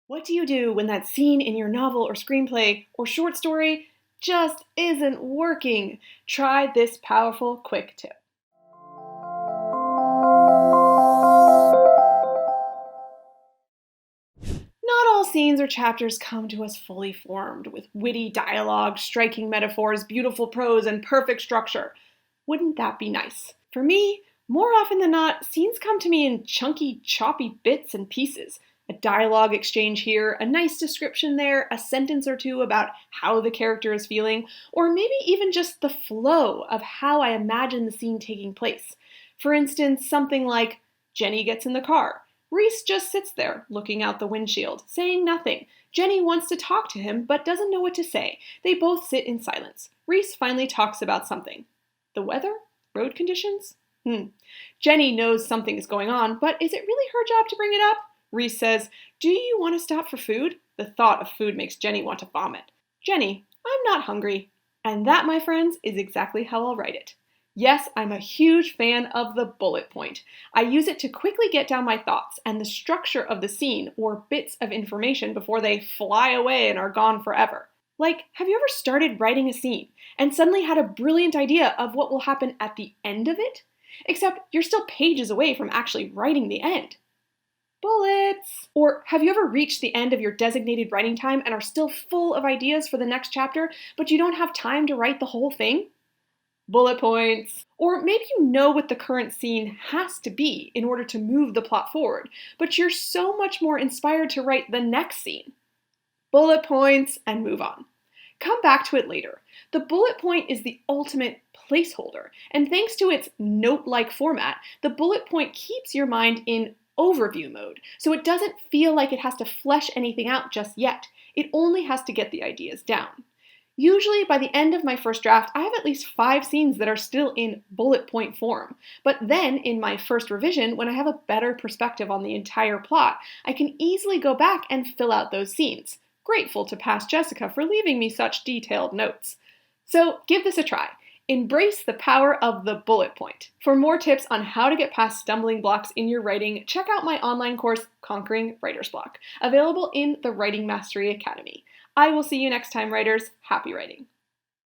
What do you do when that scene in your novel or screenplay or short story just isn't working? Try this powerful quick tip. Not all scenes or chapters come to us fully formed, with witty dialogue, striking metaphors, beautiful prose, and perfect structure. Wouldn't that be nice? For me, more often than not, scenes come to me in chunky, choppy bits and pieces. A dialogue exchange here, a nice description there, a sentence or two about how the character is feeling, or maybe even just the flow of how I imagine the scene taking place. For instance, something like Jenny gets in the car. Reese just sits there, looking out the windshield, saying nothing. Jenny wants to talk to him, but doesn't know what to say. They both sit in silence. Reese finally talks about something. The weather? Road conditions? Jenny knows something is going on, but is it really her job to bring it up? Reese says, "Do you want to stop for food?" The thought of food makes Jenny want to vomit. Jenny, "I'm not hungry." And that, my friends, is exactly how I'll write it. Yes, I'm a huge fan of the bullet point. I use it to quickly get down my thoughts and the structure of the scene or bits of information before they fly away and are gone forever. Like, have you ever started writing a scene and suddenly had a brilliant idea of what will happen at the end of it? Except you're still pages away from actually writing the end. Bullets! Or have you ever reached the end of your designated writing time and are still full of ideas for the next chapter, but you don't have time to write the whole thing? Bullet points. Or maybe you know what the current scene has to be in order to move the plot forward, but you're so much more inspired to write the next scene. Bullet points and move on. Come back to it later. The bullet point is the ultimate placeholder, and thanks to its note-like format, the bullet point keeps your mind in overview mode, so it doesn't feel like it has to flesh anything out just yet. It only has to get the ideas down. Usually, by the end of my first draft, I have at least 5 scenes that are still in bullet point form. But then, in my first revision, when I have a better perspective on the entire plot, I can easily go back and fill out those scenes. Grateful to past Jessica for leaving me such detailed notes. So, give this a try. Embrace the power of the bullet point. For more tips on how to get past stumbling blocks in your writing, check out my online course, Conquering Writer's Block, available in the Writing Mastery Academy. I will see you next time, writers. Happy writing.